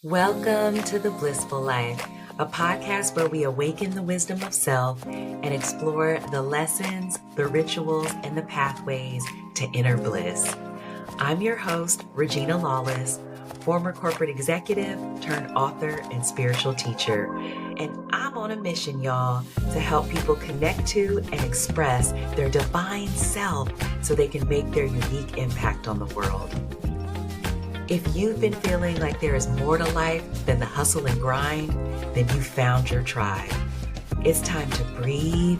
Welcome to The Blissful Life, a podcast where we awaken the wisdom of self and explore the lessons, the rituals, and the pathways to inner bliss. I'm your host, Regina Lawless, former corporate executive turned author and spiritual teacher. And I'm on a mission, y'all, to help people connect to and express their divine self so they can make their unique impact on the world. If you've been feeling like there is more to life than the hustle and grind, then you found your tribe. It's time to breathe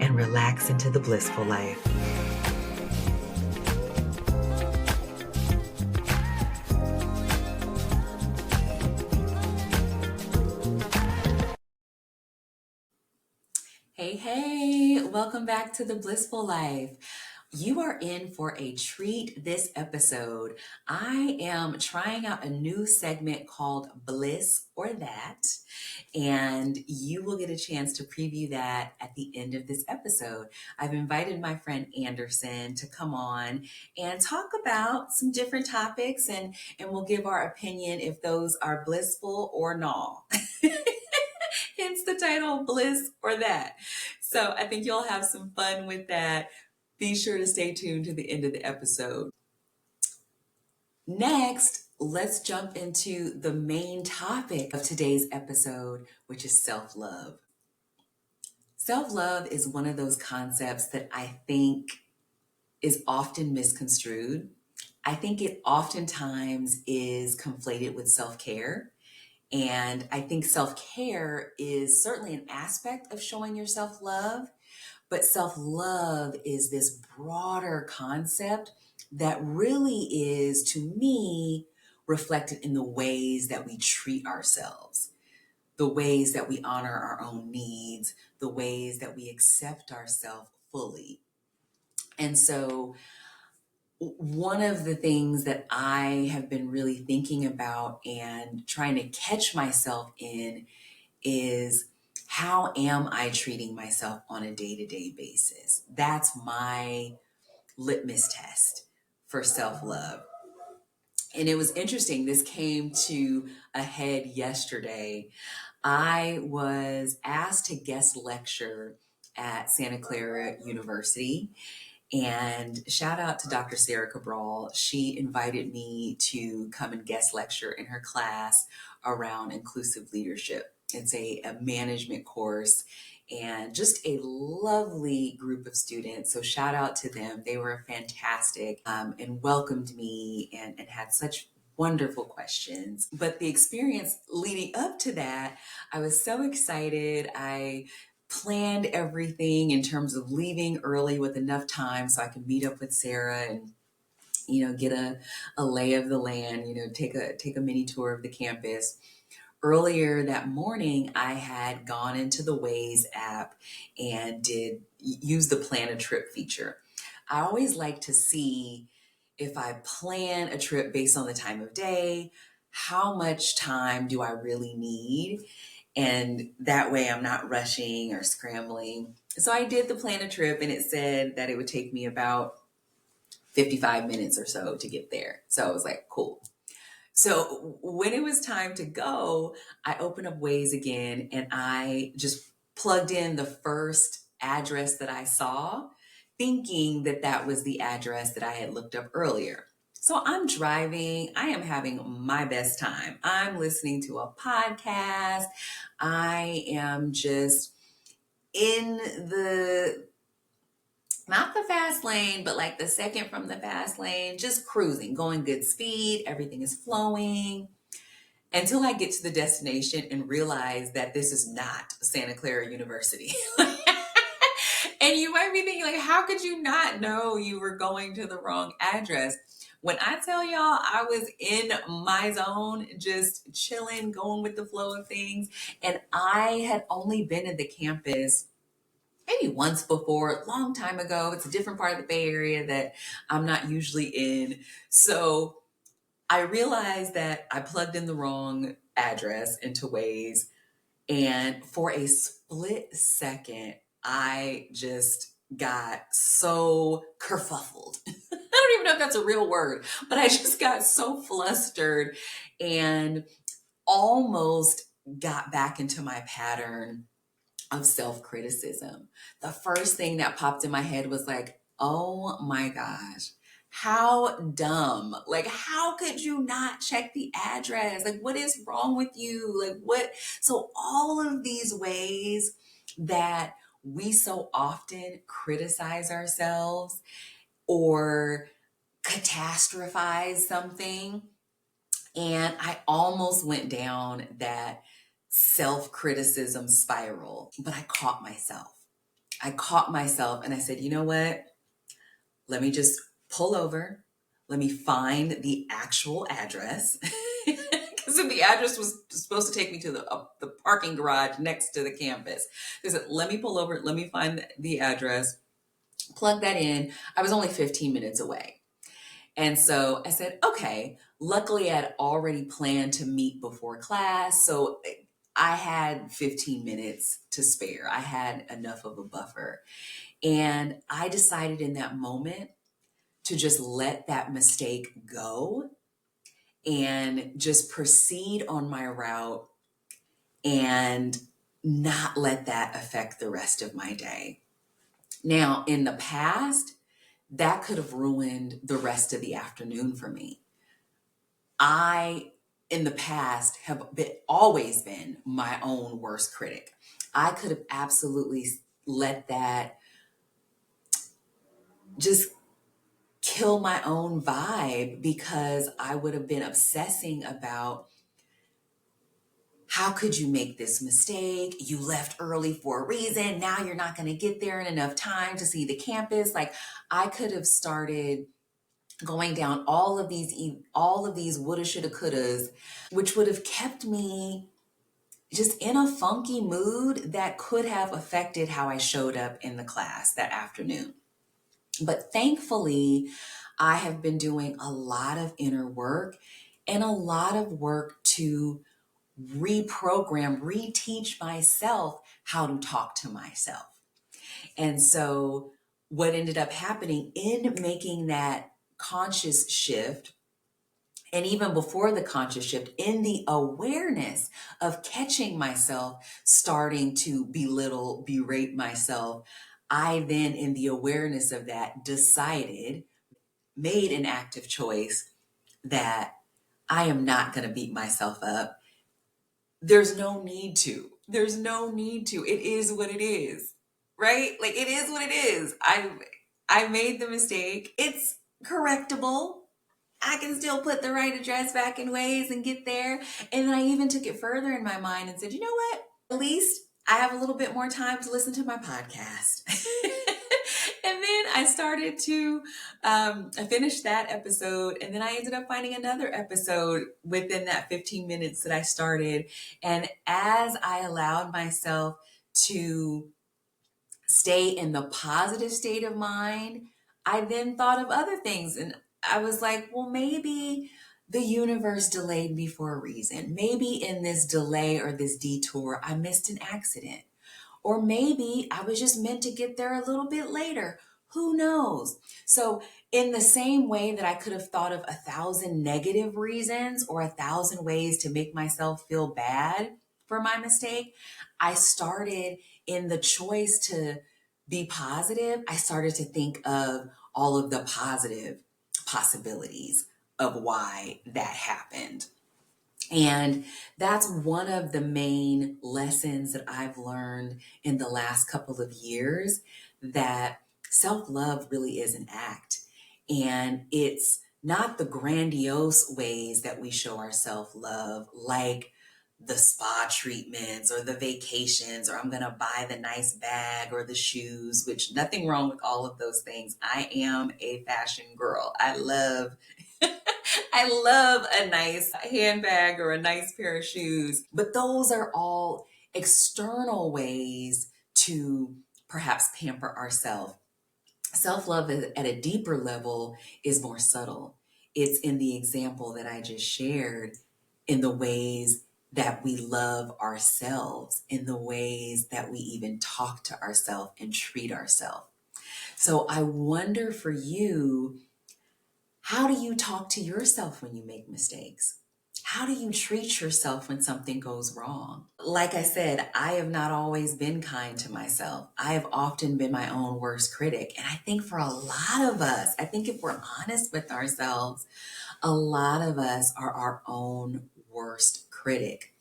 and relax into the blissful life. Hey, welcome back to the Blissful Life. You are in for a treat this episode. I am trying out a new segment called Bliss or That, and you will get a chance to preview that at the end of this episode. I've invited my friend Anderson to come on and talk about some different topics, and we'll give our opinion if those are blissful or not. Hence the title, Bliss or That. So I think you'll have some fun with that. Be sure to stay tuned to the end of the episode. Next, let's jump into the main topic of today's episode, which is self-love. Self-love is one of those concepts that I think is often misconstrued. I think it oftentimes is conflated with self-care. And I think self-care is certainly an aspect of showing yourself love, but self-love is this broader concept that really is, to me, reflected in the ways that we treat ourselves, the ways that we honor our own needs, the ways that we accept ourselves fully. And so one of the things that I have been really thinking about and trying to catch myself in is, how am I treating myself on a day-to-day basis? That's my litmus test for self-love. And it was interesting. This came to a head yesterday. I was asked to guest lecture at Santa Clara University. And shout out to Dr. Sarah Cabral. She invited me to come and guest lecture in her class around inclusive leadership. It's a management course and just a lovely group of students. So shout out to them. They were fantastic and welcomed me and had such wonderful questions. But the experience leading up to that, I was so excited. I planned everything in terms of leaving early with enough time so I could meet up with Sarah and, get a lay of the land, take a mini tour of the campus. Earlier that morning, I had gone into the Waze app and use the plan a trip feature. I always like to see if I plan a trip based on the time of day, how much time do I really need? And that way I'm not rushing or scrambling. So I did the plan a trip and it said that it would take me about 55 minutes or so to get there. So I was like, cool. So when it was time to go, I opened up Waze again and I just plugged in the first address that I saw, thinking that that was the address that I had looked up earlier. So I'm driving, I am having my best time. I'm listening to a podcast. I am just in not the fast lane, but like the second from the fast lane, just cruising, going good speed. Everything is flowing until I get to the destination and realize that this is not Santa Clara University. And you might be thinking, like, how could you not know you were going to the wrong address? When I tell y'all I was in my zone, just chilling, going with the flow of things, and I had only been at the campus maybe once before, a long time ago. It's a different part of the Bay Area that I'm not usually in. So I realized that I plugged in the wrong address into Waze, and for a split second, I just got so kerfuffled. I don't don't even know if that's a real word, but I just got so flustered and almost got back into my pattern of self-criticism. The first thing that popped in my head was like, oh my gosh, how dumb. Like, how could you not check the address? Like, what is wrong with you? Like, what? So, all of these ways that we so often criticize ourselves or catastrophize something, and I almost went down that self-criticism spiral, but I caught myself. I caught myself and I said, you know what? Let me just pull over. Let me find the actual address. Because the address was supposed to take me to the parking garage next to the campus. I said, let me pull over. Let me find the address. Plug that in. I was only 15 minutes away. And so I said, okay, luckily I'd already planned to meet before class. So I had 15 minutes to spare. I had enough of a buffer. And I decided in that moment to just let that mistake go and just proceed on my route and not let that affect the rest of my day. Now, in the past, that could have ruined the rest of the afternoon for me. I, in the past, have always been my own worst critic. I could have absolutely let that just kill my own vibe because I would have been obsessing about how could you make this mistake? You left early for a reason. Now you're not going to get there in enough time to see the campus. Like, I could have started going down all of these woulda, shoulda, couldas, which would have kept me just in a funky mood that could have affected how I showed up in the class that afternoon. But thankfully, I have been doing a lot of inner work and a lot of work to reteach myself how to talk to myself. And so, what ended up happening in making that conscious shift, and even before the conscious shift, in the awareness of catching myself starting to berate myself, I then, in the awareness of that, made an active choice that I am not going to beat myself up. There's no need to. There's no need to. It is what it is, right? Like, it is what it is. I made the mistake. It's correctable. I can still put the right address back in ways and get there. And then I even took it further in my mind and said, you know what? At least I have a little bit more time to listen to my podcast. And then I started to, I finished that episode, and then I ended up finding another episode within that 15 minutes that I started. And as I allowed myself to stay in the positive state of mind, I then thought of other things. And I was like, well, maybe the universe delayed me for a reason. Maybe in this delay or this detour, I missed an accident. Or maybe I was just meant to get there a little bit later. Who knows? So, in the same way that I could have thought of 1,000 negative reasons or 1,000 ways to make myself feel bad for my mistake, I started in the choice to be positive. I started to think of all of the positive possibilities of why that happened. And that's one of the main lessons that I've learned in the last couple of years, that self-love really is an act. And it's not the grandiose ways that we show our self-love, like the spa treatments or the vacations, or I'm going to buy the nice bag or the shoes, which nothing wrong with all of those things. I am a fashion girl. I love a nice handbag or a nice pair of shoes, but those are all external ways to perhaps pamper ourselves. Self-love at a deeper level is more subtle. It's in the example that I just shared, in the ways that we love ourselves, in the ways that we even talk to ourselves and treat ourselves. So I wonder for you, How do you talk to yourself when you make mistakes? How do you treat yourself when something goes wrong? Like I said, I have not always been kind to myself. I have often been my own worst critic. And I think for a lot of us, I think if we're honest with ourselves, a lot of us are our own worst critic.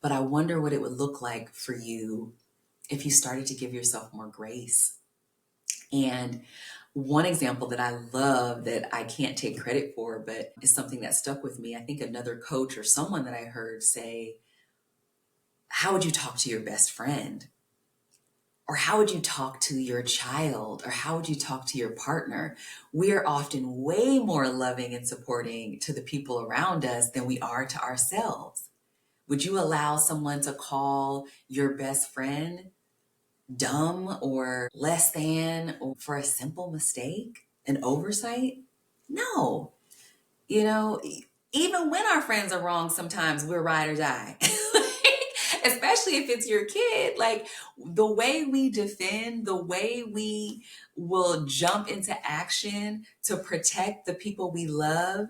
But I wonder what it would look like for you if you started to give yourself more grace. And one example that I love that I can't take credit for, but is something that stuck with me. I think another coach or someone that I heard say, how would you talk to your best friend? Or how would you talk to your child? Or how would you talk to your partner? We're often way more loving and supporting to the people around us than we are to ourselves. Would you allow someone to call your best friend dumb or less than or for a simple mistake, an oversight? No. You know, even when our friends are wrong, sometimes we're ride or die. Especially if it's your kid, like the way we defend, the way we will jump into action to protect the people we love.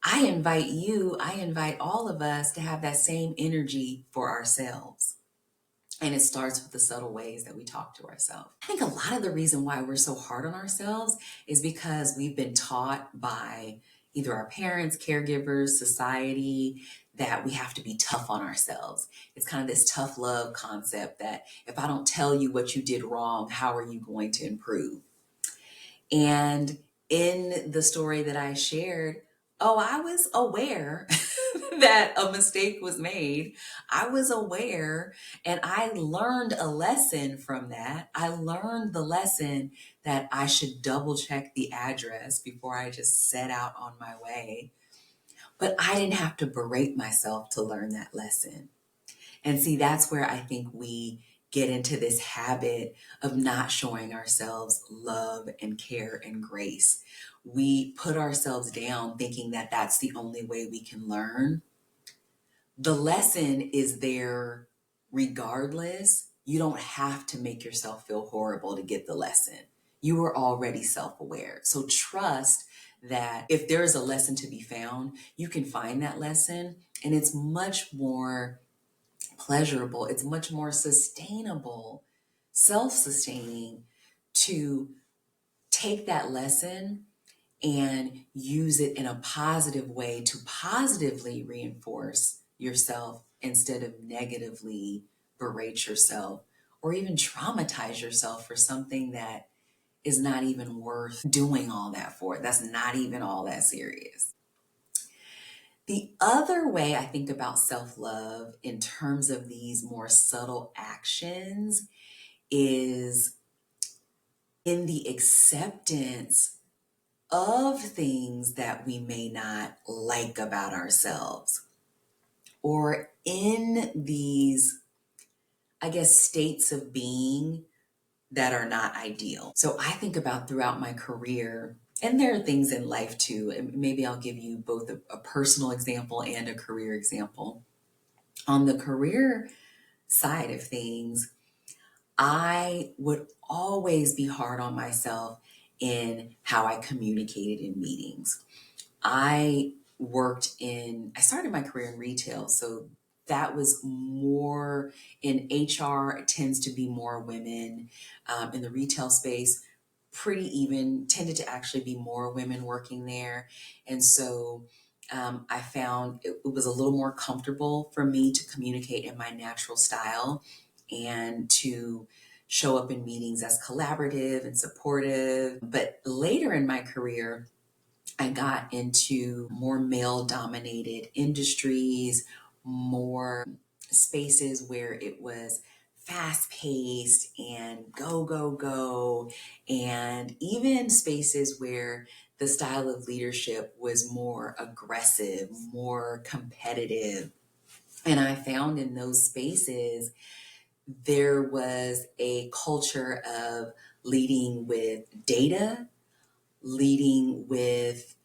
I invite all of us to have that same energy for ourselves. And it starts with the subtle ways that we talk to ourselves. I think a lot of the reason why we're so hard on ourselves is because we've been taught by either our parents, caregivers, society, that we have to be tough on ourselves. It's kind of this tough love concept that if I don't tell you what you did wrong, how are you going to improve? And in the story that I shared, I was aware that a mistake was made. I was aware and I learned a lesson from that. I learned the lesson that I should double check the address before I just set out on my way. But I didn't have to berate myself to learn that lesson. And see, that's where I think we get into this habit of not showing ourselves love and care and grace. We put ourselves down thinking that that's the only way we can learn. The lesson is there regardless. You don't have to make yourself feel horrible to get the lesson. You are already self-aware. So trust that if there is a lesson to be found, you can find that lesson, and it's much more pleasurable, it's much more sustainable, self-sustaining to take that lesson and use it in a positive way to positively reinforce yourself instead of negatively berate yourself or even traumatize yourself for something that is not even worth doing all that for. That's not even all that serious. The other way I think about self-love in terms of these more subtle actions is in the acceptance of things that we may not like about ourselves, or in these, I guess, states of being that are not ideal. So I think about throughout my career, and there are things in life too, and maybe I'll give you both a personal example and a career example. On the career side of things, I would always be hard on myself in how I communicated in meetings. I started my career in retail, so that was more in HR. It tends to be more women in the retail space, pretty even, tended to actually be more women working there. And so I found it was a little more comfortable for me to communicate in my natural style and to show up in meetings as collaborative and supportive. But later in my career, I got into more male dominated industries, more spaces where it was fast paced and go, go, go, and even spaces where the style of leadership was more aggressive, more competitive. And I found in those spaces, there was a culture of leading with data, leading with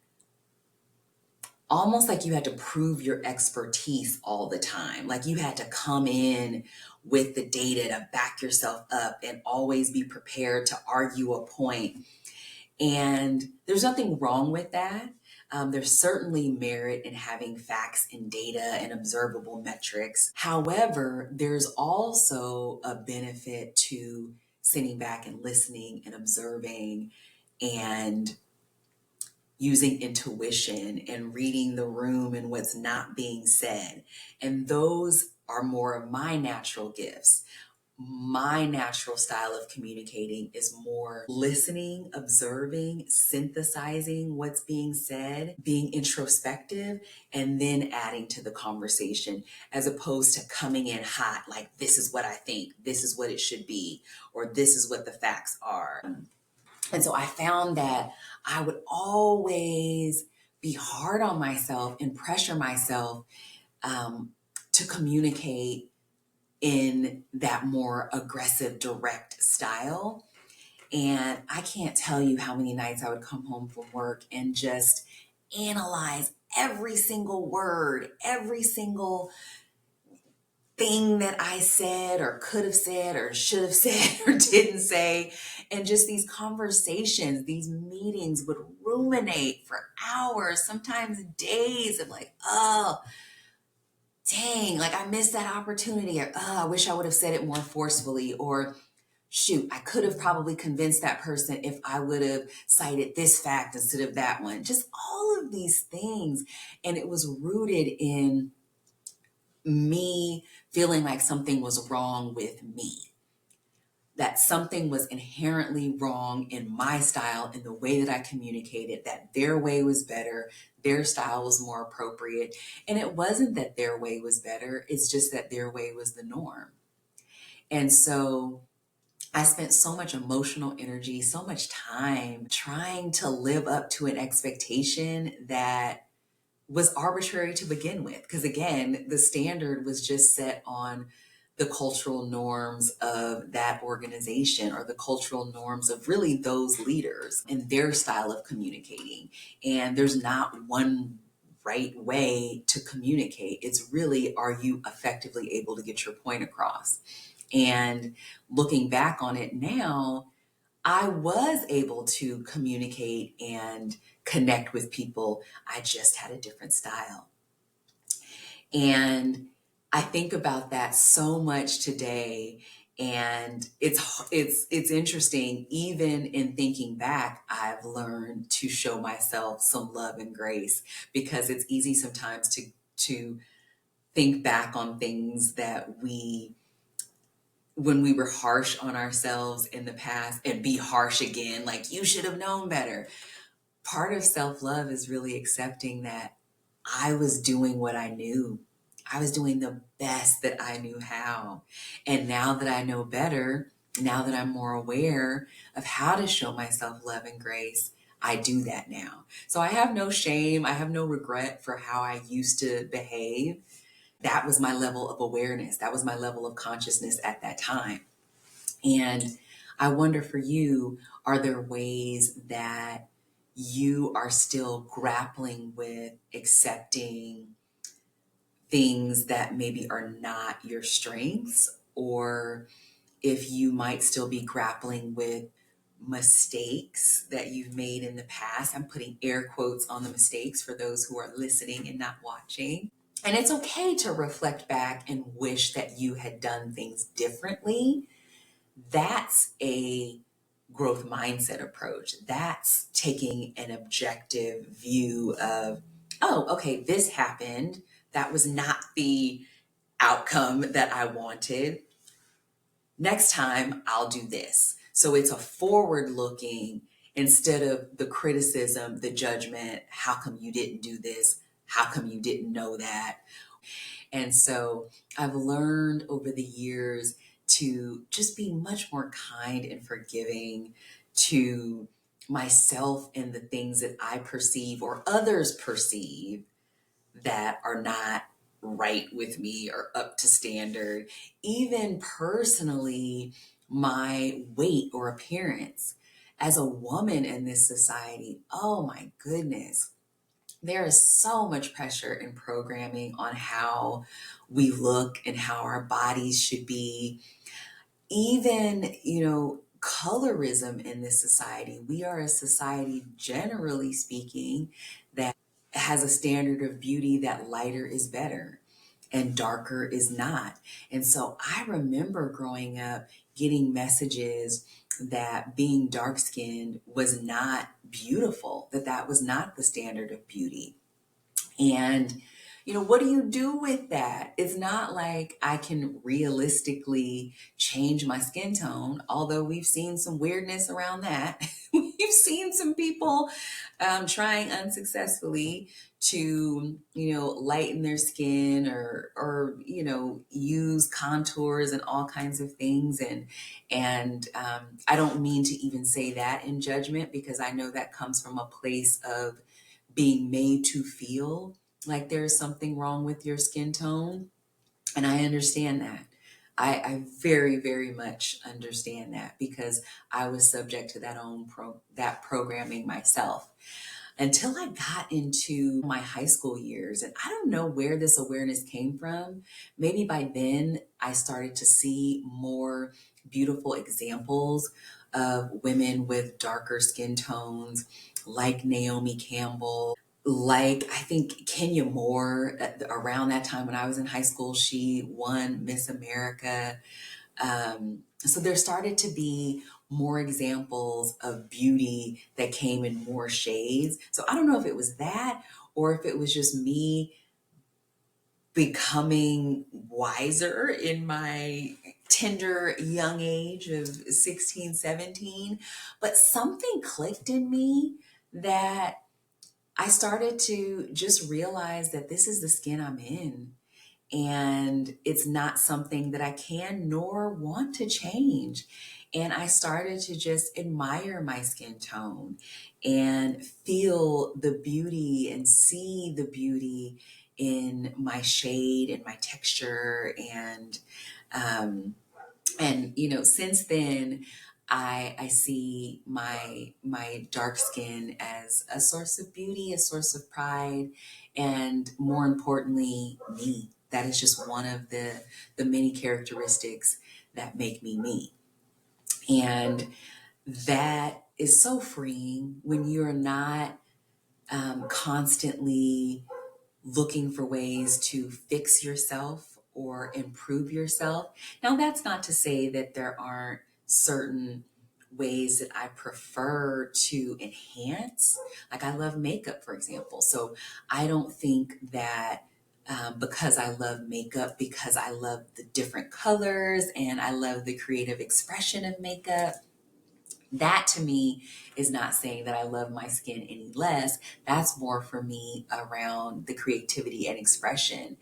almost like you had to prove your expertise all the time. Like you had to come in with the data to back yourself up and always be prepared to argue a point. And there's nothing wrong with that. There's certainly merit in having facts and data and observable metrics. However, there's also a benefit to sitting back and listening and observing and using intuition and reading the room and what's not being said. And those are more of my natural gifts. My natural style of communicating is more listening, observing, synthesizing what's being said, being introspective, and then adding to the conversation, as opposed to coming in hot, like, this is what I think, this is what it should be, or this is what the facts are. And so I found that I would always be hard on myself and pressure myself um, to communicate in that more aggressive, direct style. And I can't tell you how many nights I would come home from work and just analyze every single word, every single thing that I said or could have said or should have said or didn't say. And just these conversations, these meetings would ruminate for hours, sometimes days of like, oh, dang, like I missed that opportunity. Or, oh, I wish I would have said it more forcefully. Or shoot, I could have probably convinced that person if I would have cited this fact instead of that one. Just all of these things. And it was rooted in me feeling like something was wrong with me, that something was inherently wrong in my style, in the way that I communicated, that their way was better, their style was more appropriate. And it wasn't that their way was better, it's just that their way was the norm. And so I spent so much emotional energy, so much time trying to live up to an expectation that was arbitrary to begin with. Because again, the standard was just set on the cultural norms of that organization, or the cultural norms of really those leaders and their style of communicating. And there's not one right way to communicate. It's really, are you effectively able to get your point across? And looking back on it now, I was able to communicate and connect with people. I just had a different style. And I think about that so much today. And it's interesting, even in thinking back, I've learned to show myself some love and grace, because it's easy sometimes to think back on things that when we were harsh on ourselves in the past, and be harsh again, like, you should have known better. Part of self-love is really accepting that I was doing what I knew. I was doing the best that I knew how. And now that I know better, now that I'm more aware of how to show myself love and grace, I do that now. So I have no shame. I have no regret for how I used to behave. That was my level of awareness. That was my level of consciousness at that time. And I wonder for you, are there ways that you are still grappling with accepting things that maybe are not your strengths, or if you might still be grappling with mistakes that you've made in the past? I'm putting air quotes on the mistakes for those who are listening and not watching. And it's okay to reflect back and wish that you had done things differently. That's a growth mindset approach. That's taking an objective view of, oh, okay, this happened. That was not the outcome that I wanted. Next time I'll do this. So it's a forward looking, instead of the criticism, the judgment, how come you didn't do this? How come you didn't know that? And so I've learned over the years to just be much more kind and forgiving to myself and the things that I perceive or others perceive that are not right with me or up to standard. Even personally, my weight or appearance. As a woman in this society, oh my goodness, there is so much pressure in programming on how we look and how our bodies should be. Even, colorism in this society. We are a society, generally speaking, that has a standard of beauty that lighter is better and darker is not. And so I remember growing up getting messages that being dark skinned was not beautiful, that that was not the standard of beauty. And, what do you do with that? It's not like I can realistically change my skin tone, although we've seen some weirdness around that. We've seen some people trying unsuccessfully to, lighten their skin or use contours and all kinds of things. And I don't mean to even say that in judgment, because I know that comes from a place of being made to feel like there's something wrong with your skin tone. And I understand that. I very, very much understand that, because I was subject to that programming myself until I got into my high school years. And I don't know where this awareness came from. Maybe by then I started to see more beautiful examples of women with darker skin tones, like Naomi Campbell, like I think Kenya Moore. Around that time when I was in high school, she won Miss America. So there started to be more examples of beauty that came in more shades. So I don't know if it was that, or if it was just me becoming wiser in my tender young age of 16, 17. But something clicked in me that I started to just realize that this is the skin I'm in. And it's not something that I can nor want to change. And I started to just admire my skin tone and feel the beauty and see the beauty in my shade and my texture. And since then, I see my dark skin as a source of beauty, a source of pride, and more importantly, me. That is just one of the many characteristics that make me me. And that is so freeing when you're not constantly looking for ways to fix yourself or improve yourself. Now, that's not to say that there aren't certain ways that I prefer to enhance. Like, I love makeup, for example. So I don't think that because I love makeup, because I love the different colors and I love the creative expression of makeup, that to me is not saying that I love my skin any less. That's more for me around the creativity and expression.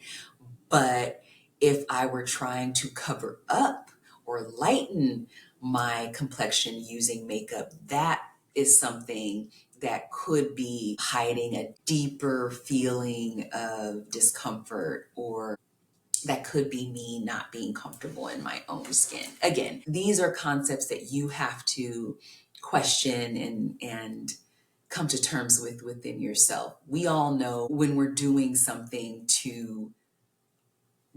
But if I were trying to cover up or lighten my complexion using makeup, that is something that could be hiding a deeper feeling of discomfort, or that could be me not being comfortable in my own skin. Again, these are concepts that you have to question and come to terms with within yourself. We all know when we're doing something to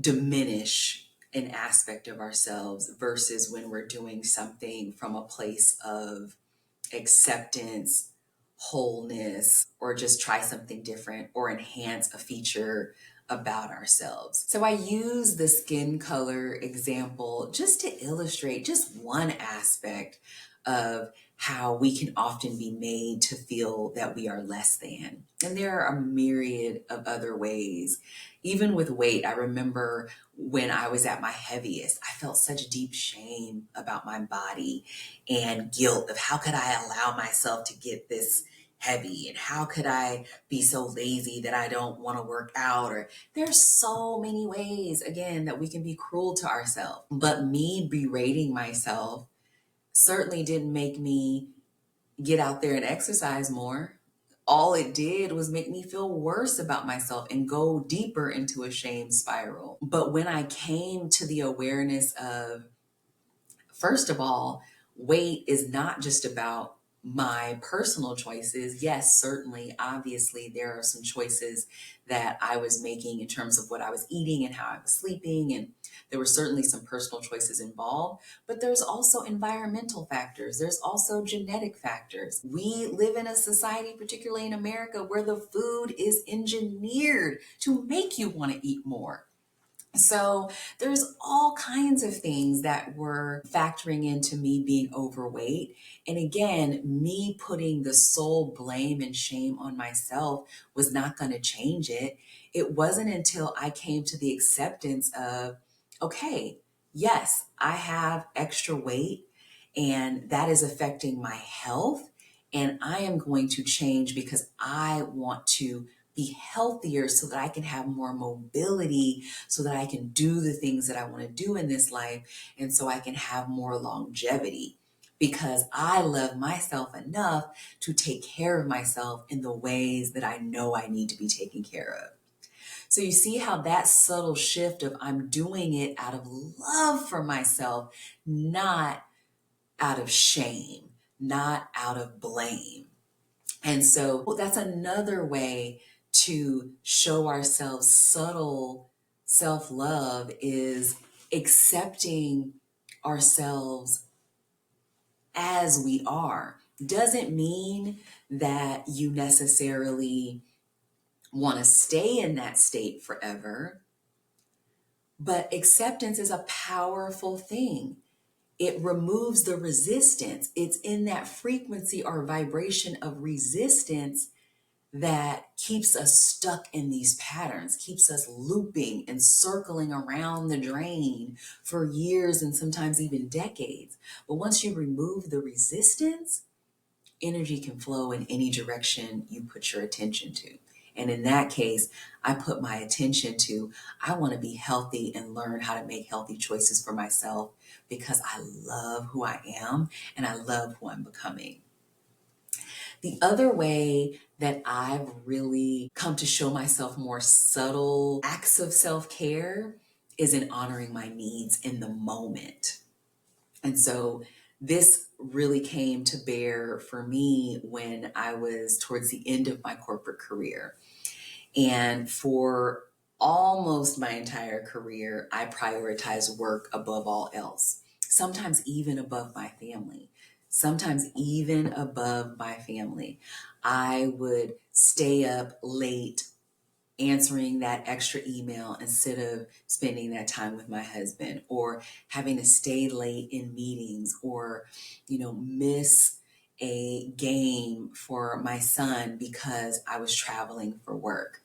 diminish an aspect of ourselves versus when we're doing something from a place of acceptance, wholeness, or just try something different or enhance a feature about ourselves. So I use the skin color example just to illustrate just one aspect of how we can often be made to feel that we are less than. And there are a myriad of other ways. Even with weight, I remember when I was at my heaviest, I felt such deep shame about my body and guilt of how could I allow myself to get this heavy, and how could I be so lazy that I don't want to work out. Or there's so many ways, again, that we can be cruel to ourselves. But me berating myself certainly didn't make me get out there and exercise more. All it did was make me feel worse about myself and go deeper into a shame spiral. But when I came to the awareness of, first of all, weight is not just about my personal choices, yes, certainly, obviously, there are some choices that I was making in terms of what I was eating and how I was sleeping. And there were certainly some personal choices involved, but there's also environmental factors. There's also genetic factors. We live in a society, particularly in America, where the food is engineered to make you want to eat more. So there's all kinds of things that were factoring into me being overweight. And again, me putting the sole blame and shame on myself was not going to change it. It wasn't until I came to the acceptance of, okay, yes, I have extra weight and that is affecting my health. And I am going to change because I want to be healthier so that I can have more mobility, so that I can do the things that I want to do in this life, and so I can have more longevity because I love myself enough to take care of myself in the ways that I know I need to be taken care of. So you see how that subtle shift of I'm doing it out of love for myself, not out of shame, not out of blame. And so that's another way to show ourselves subtle self-love is accepting ourselves as we are. Doesn't mean that you necessarily want to stay in that state forever, but acceptance is a powerful thing. It removes the resistance. It's in that frequency or vibration of resistance that keeps us stuck in these patterns, keeps us looping and circling around the drain for years and sometimes even decades. But once you remove the resistance, energy can flow in any direction you put your attention to. And in that case, I put my attention to, I want to be healthy and learn how to make healthy choices for myself because I love who I am and I love who I'm becoming. The other way that I've really come to show myself more subtle acts of self-care is in honoring my needs in the moment. And so this really came to bear for me when I was towards the end of my corporate career. And for almost my entire career, I prioritized work above all else, sometimes even above my family. Sometimes even above my family. I would stay up late answering that extra email instead of spending that time with my husband, or having to stay late in meetings, or miss a game for my son because I was traveling for work.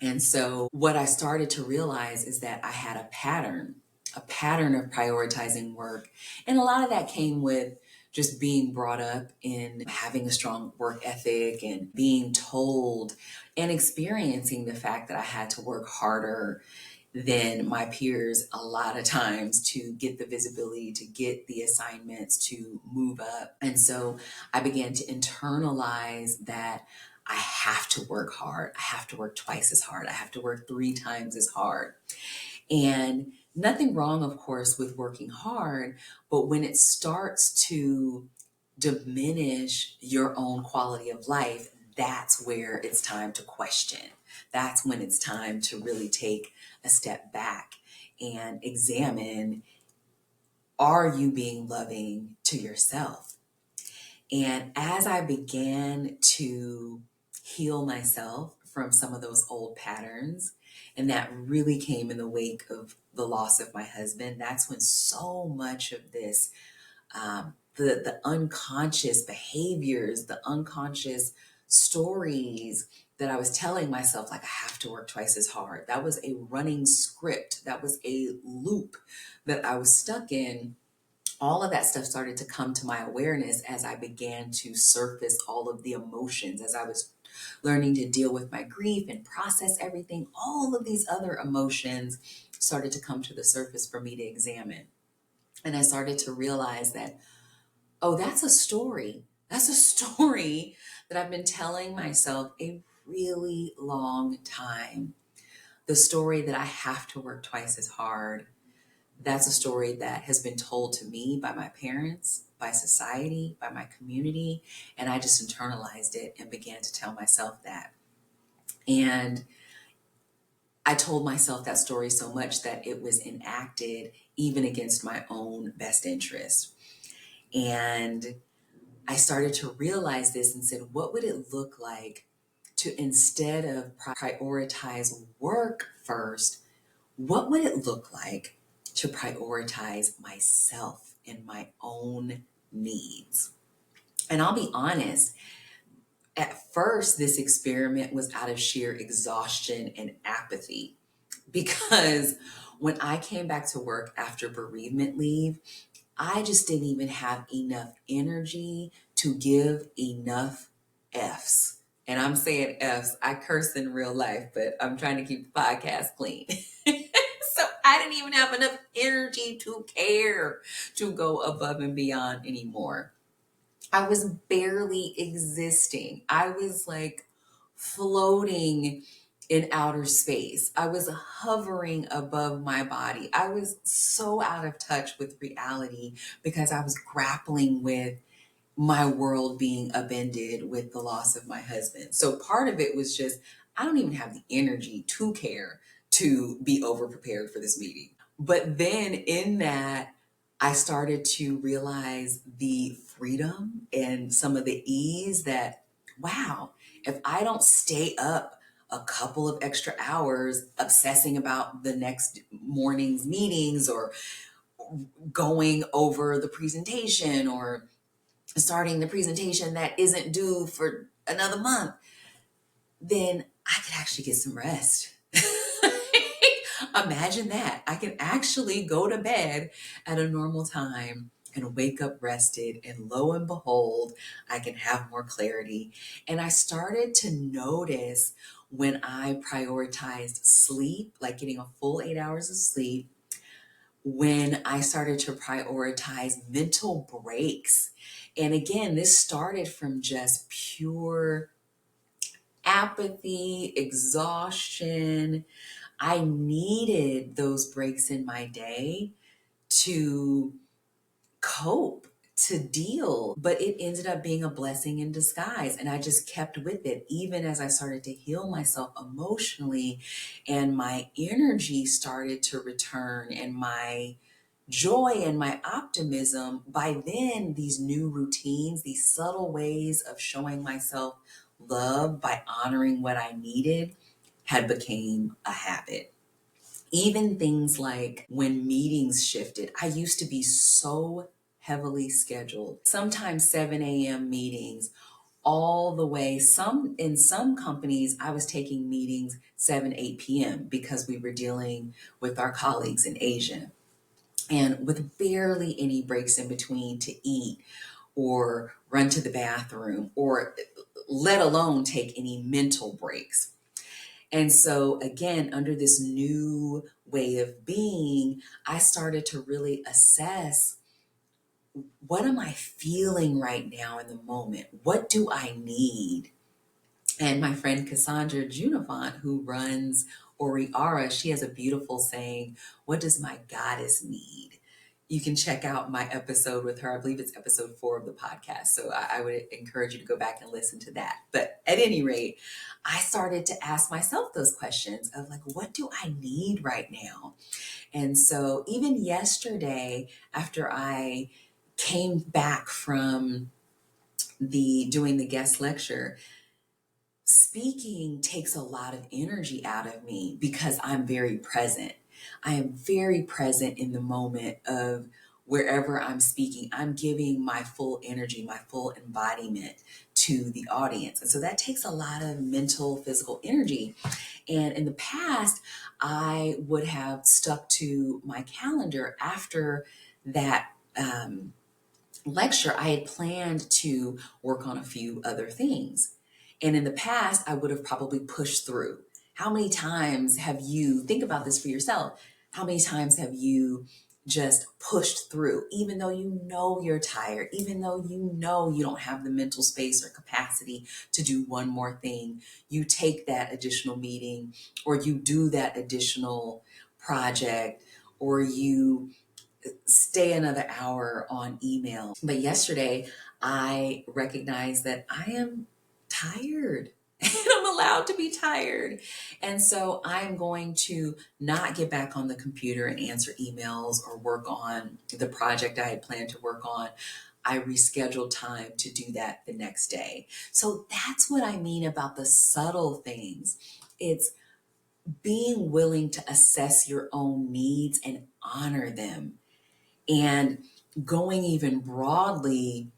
And so what I started to realize is that I had a pattern of prioritizing work. And a lot of that came with just being brought up in having a strong work ethic and being told and experiencing the fact that I had to work harder than my peers a lot of times to get the visibility, to get the assignments, to move up. And so I began to internalize that I have to work hard. I have to work twice as hard. I have to work 3 times as hard. And nothing wrong, of course, with working hard, but when it starts to diminish your own quality of life, that's where it's time to question. That's when it's time to really take a step back and examine, are you being loving to yourself? And as I began to heal myself from some of those old patterns, and that really came in the wake of the loss of my husband, that's when so much of this, the unconscious behaviors, the unconscious stories that I was telling myself, like, I have to work twice as hard. That was a running script. That was a loop that I was stuck in. All of that stuff started to come to my awareness as I began to surface all of the emotions, as I was learning to deal with my grief and process everything. All of these other emotions started to come to the surface for me to examine. And I started to realize that, oh, that's a story. That's a story that I've been telling myself a really long time. The story that I have to work twice as hard, That's a story that has been told to me by my parents, by society, by my community, and I just internalized it and began to tell myself that. And I told myself that story so much that it was enacted even against my own best interest. And I started to realize this and said, what would it look like to, instead of prioritize work first, what would it look like to prioritize myself and my own needs? And I'll be honest, at first, this experiment was out of sheer exhaustion and apathy because when I came back to work after bereavement leave, I just didn't even have enough energy to give enough F's. And I'm saying F's. I curse in real life, but I'm trying to keep the podcast clean. So I didn't even have enough energy to care to go above and beyond anymore. I was barely existing. I was like floating in outer space. I was hovering above my body. I was so out of touch with reality because I was grappling with my world being upended with the loss of my husband. So part of it was just, I don't even have the energy to care to be over prepared for this meeting. But then in that, I started to realize the freedom and some of the ease that, wow, if I don't stay up a couple of extra hours obsessing about the next morning's meetings or going over the presentation or starting the presentation that isn't due for another month, then I could actually get some rest. Imagine that. I can actually go to bed at a normal time and wake up rested. And lo and behold, I can have more clarity. And I started to notice when I prioritized sleep, like getting a full 8 hours of sleep, when I started to prioritize mental breaks. And again, this started from just pure apathy, exhaustion. I needed those breaks in my day to cope, to deal, but it ended up being a blessing in disguise. And I just kept with it, even as I started to heal myself emotionally and my energy started to return and my joy and my optimism. By then, these new routines, these subtle ways of showing myself love by honoring what I needed had became a habit. Even things like when meetings shifted, I used to be so heavily scheduled, sometimes 7 a.m. meetings all the way. In some companies, I was taking meetings 7, 8 p.m. because we were dealing with our colleagues in Asia and with barely any breaks in between to eat or run to the bathroom or let alone take any mental breaks. And so, again, under this new way of being, I started to really assess, what am I feeling right now in the moment? What do I need? And my friend Cassandra Junifant, who runs Oriara, she has a beautiful saying, what does my goddess need? You can check out my episode with her. I believe it's episode 4 of the podcast. So I would encourage you to go back and listen to that. But at any rate, I started to ask myself those questions of like, what do I need right now? And so even yesterday, after I came back from doing the guest lecture, speaking takes a lot of energy out of me because I'm very present. I am very present in the moment of wherever I'm speaking. I'm giving my full energy, my full embodiment to the audience. And so that takes a lot of mental, physical energy. And in the past, I would have stuck to my calendar after that lecture. I had planned to work on a few other things. And in the past, I would have probably pushed through. How many times have you, think about this for yourself, how many times have you just pushed through, even though you know you're tired, even though you know you don't have the mental space or capacity to do one more thing? You take that additional meeting or you do that additional project or you stay another hour on email. But yesterday, I recognized that I am tired. And I'm allowed to be tired. And so I'm going to not get back on the computer and answer emails or work on the project I had planned to work on. I rescheduled time to do that the next day. So that's what I mean about the subtle things. It's being willing to assess your own needs and honor them, and going even broadly,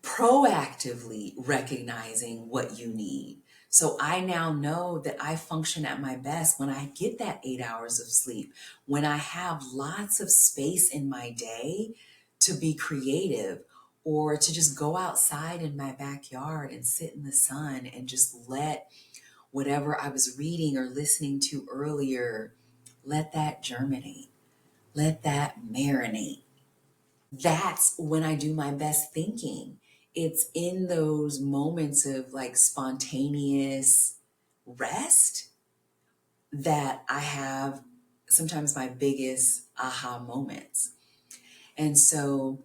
proactively recognizing what you need. So I now know that I function at my best when I get that 8 hours of sleep, when I have lots of space in my day to be creative, or to just go outside in my backyard and sit in the sun and just let whatever I was reading or listening to earlier, let that germinate, let that marinate. That's when I do my best thinking. It's in those moments of like spontaneous rest that I have sometimes my biggest aha moments. And so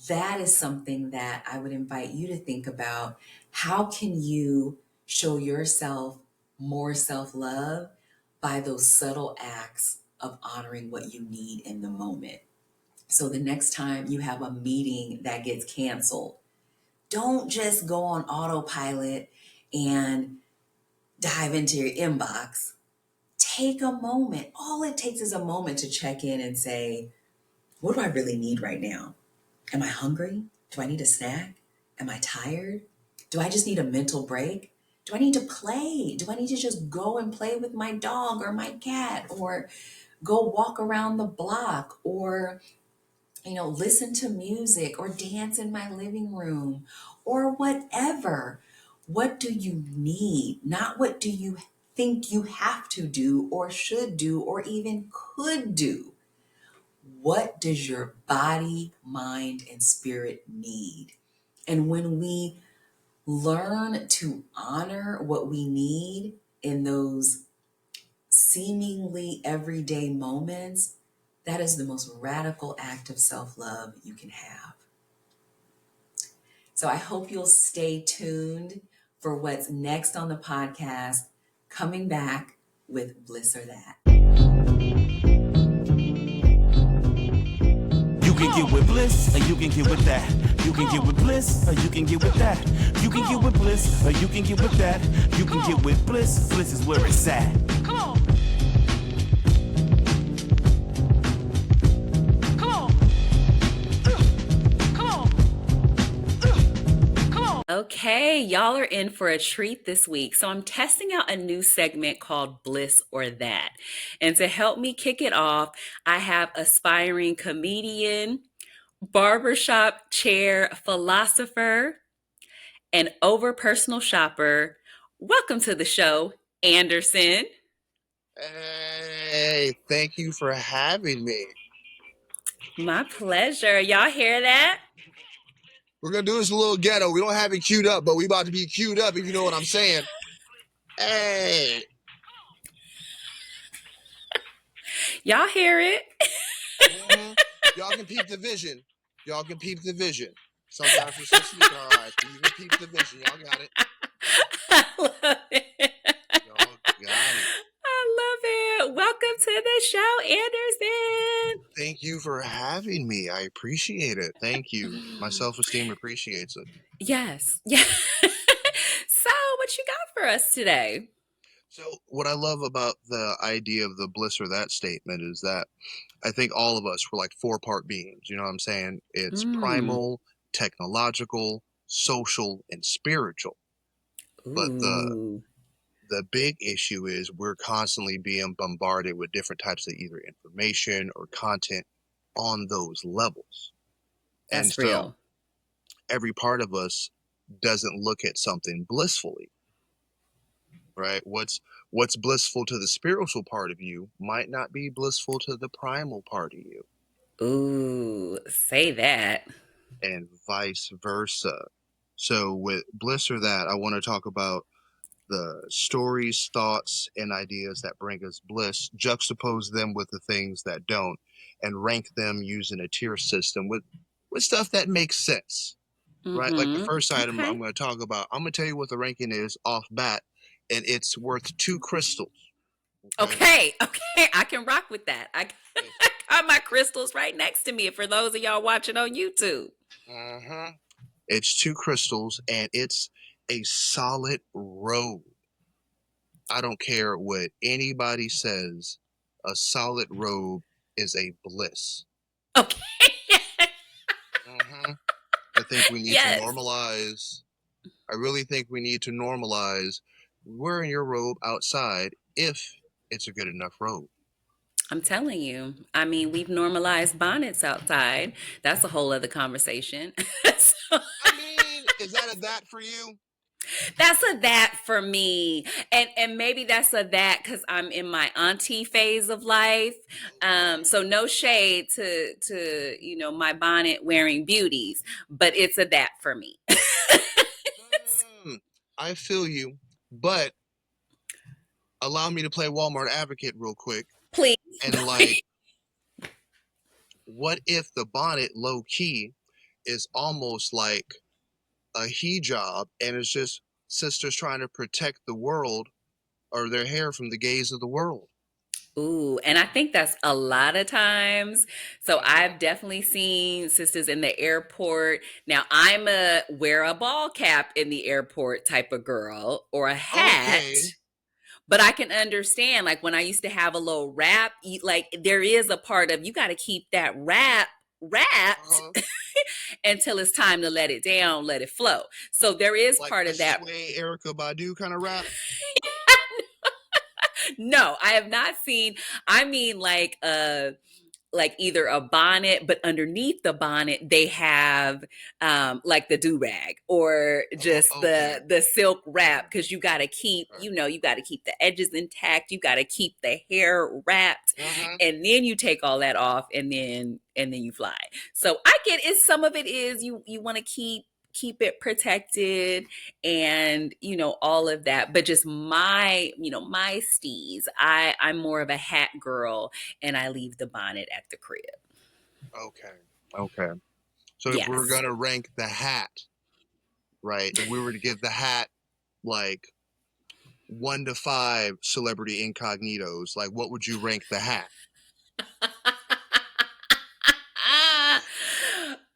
that is something that I would invite you to think about. How can you show yourself more self love by those subtle acts of honoring what you need in the moment? So the next time you have a meeting that gets canceled, don't just go on autopilot and dive into your inbox. Take a moment. All it takes is a moment to check in and say, what do I really need right now? Am I hungry? Do I need a snack? Am I tired? Do I just need a mental break? Do I need to play? Do I need to just go and play with my dog or my cat, or go walk around the block, or listen to music or dance in my living room or whatever? What do you need? Not what do you think you have to do or should do or even could do. What does your body, mind, and spirit need? And when we learn to honor what we need in those seemingly everyday moments, that is the most radical act of self-love you can have. So I hope you'll stay tuned for what's next on the podcast, coming back with Bliss or That. You can get with Bliss, or you can get with that. You can get with Bliss, or you can get with that. You can get with Bliss, or you can get with that. You can get with Bliss. Bliss is where it's at. Come on. Okay, y'all are in for a treat this week. So I'm testing out a new segment called Bliss or That. And to help me kick it off, I have aspiring comedian, barbershop chair philosopher, and over personal shopper. Welcome to the show, Anderson. Hey, thank you for having me. My pleasure. Y'all hear that? We're gonna do this a little ghetto. We don't have it queued up, but we about to be queued up, if you know what I'm saying. Hey. Y'all hear it? Mm-hmm. Y'all can peep the vision. Y'all can peep the vision. Sometimes we're so sleep in our eyes, but you can peep the vision. Y'all got it. I love it. Y'all got it. I love it. Welcome to the show, Anderson. Thank you for having me. I appreciate it. Thank you. My self-esteem appreciates it. Yes. Yeah. So, what you got for us today? So what I love about the idea of the bliss or that statement is that I think all of us were like four-part beings. You know what I'm saying? It's primal, technological, social, and spiritual. But Ooh, the big issue is we're constantly being bombarded with different types of either information or content on those levels. And that's so real. every part of us doesn't look at something blissfully, right? What's blissful to the spiritual part of you might not be blissful to the primal part of you, Ooh, say that. and vice versa. So with bliss or that, I want to talk about the stories, thoughts, and ideas that bring us bliss, juxtapose them with the things that don't, and rank them using a tier system with stuff that makes sense, right? Like the first item Okay. I'm going to talk about, I'm going to tell you what the ranking is off bat, and it's worth 2 crystals. Okay. I can rock with that. I got my crystals right next to me for those of y'all watching on YouTube. Uh-huh. It's 2 crystals, and it's a solid robe. I don't care what anybody says. A solid robe is a bliss. Okay. Mm-hmm. I think we need to Yes. normalize. I really think we need to normalize wearing your robe outside if it's a good enough robe. I'm telling you. I mean, we've normalized bonnets outside. That's a whole other conversation. So I mean, is that for you? that's a that for me. And maybe that's a that because I'm in my auntie phase of life. So no shade to my bonnet wearing beauties, but it's a that for me. I feel you, but allow me to play Walmart advocate real quick. Please. And like, what if the bonnet low key is almost like a hijab and it's just sisters trying to protect the world or their hair from the gaze of the world? Ooh, and I think that's a lot of times. So I've definitely seen sisters in the airport. Now I'm a wear a ball cap in the airport type of girl or a hat. Okay. But I can understand, like when I used to have a little wrap, like there is a part of you got to keep that wrapped until it's time to let it down, let it flow. So there is Like part a of that. Sway Erica Badu kind of rap. No, I have not seen. I mean, like either a bonnet, but underneath the bonnet they have like the do-rag or just Okay. the silk wrap because you got to keep you got to keep the edges intact, you got to keep the hair wrapped, and then you take all that off and then you fly. So I get it. Some of it is you want to keep it protected and all of that, but just my steez, I'm more of a hat girl and I leave the bonnet at the crib. Okay. So if we're Yes. gonna rank the hat, right? If we were to give the hat like 1 to 5 celebrity incognitos, like what would you rank the hat?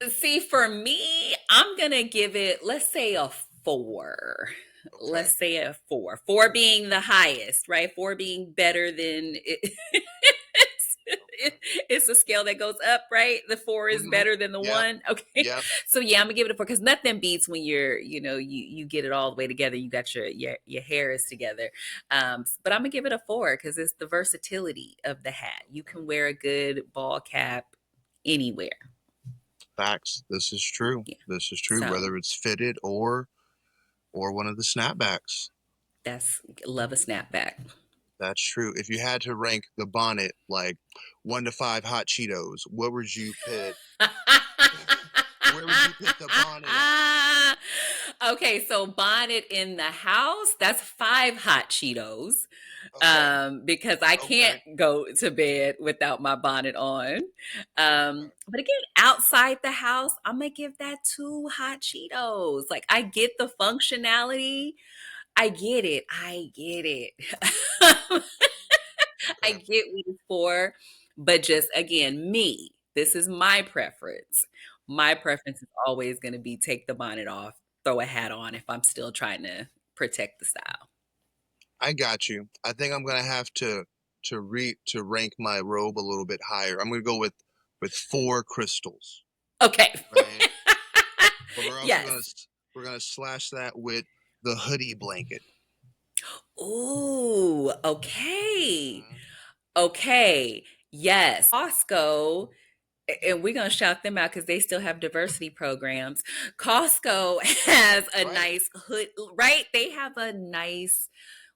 See, for me, I'm gonna give it, let's say a 4. Okay. Let's say a 4. 4 being the highest, right? 4 being better than it. It's a scale that goes up, right? The 4 is better than the Yep. 1. Okay. Yep. So yeah, I'm gonna give it a 4 because nothing beats when you're, you get it all the way together. You got your hair is together. But I'm gonna give it a 4 because it's the versatility of the hat. You can wear a good ball cap anywhere. Facts. This is true. Yeah. This is true. So Whether it's fitted or one of the snapbacks. that's love a snapback. That's true. If you had to rank the bonnet like 1 to 5 hot Cheetos, what would you put? Where would you put the bonnet at? Okay, so bonnet in the house, that's 5 hot Cheetos. Okay. Because I can't go to bed without my bonnet on. But again, outside the house, I'm gonna give that 2 hot Cheetos. Like I get the functionality. I get it. I get what it's for, but just again, me. This is my preference. My preference is always going to be take the bonnet off, throw a hat on if I'm still trying to protect the style. I got you. I think I'm gonna have to rank my robe a little bit higher. I'm gonna go with 4 crystals. Okay. Right. But we're also Yes. gonna slash that with the hoodie blanket. Ooh, okay. Okay. Yes. Costco, and we're going to shout them out because they still have diversity programs. Costco has a nice hood, right? They have a nice,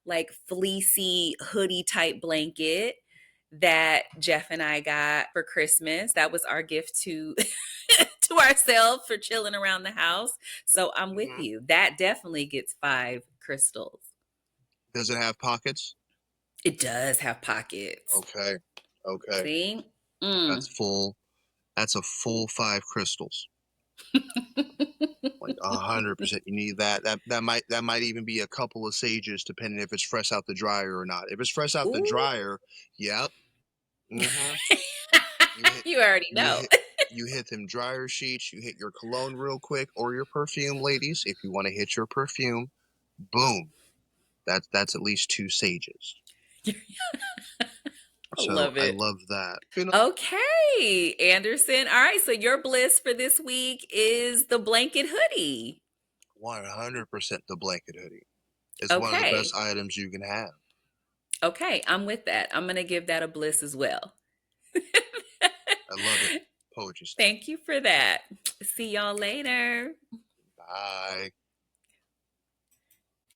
like, fleecy hoodie type blanket that Jeff and I got for Christmas. That was our gift to to ourselves for chilling around the house. So I'm with you. That definitely gets 5 crystals. Does it have pockets? It does have pockets. Okay. See? That's full. That's a full 5 crystals. Like 100%. You need that. That might even be a couple of sages, depending if it's fresh out the dryer or not. If it's fresh out the Ooh. dryer, yep. Mm-hmm. You already You know. hit you hit them dryer sheets. You hit your cologne real quick, or your perfume, ladies. If you want to hit your perfume, boom. That's at least 2 sages. I So love I it. love that. Okay, Anderson. All right, so your bliss for this week is the blanket hoodie. 100% the blanket hoodie. It's one of the best Okay. items you can have. Okay, I'm with that. I'm going to give that a bliss as well. I love it. Poetry style. Thank you for that. See y'all later. Bye.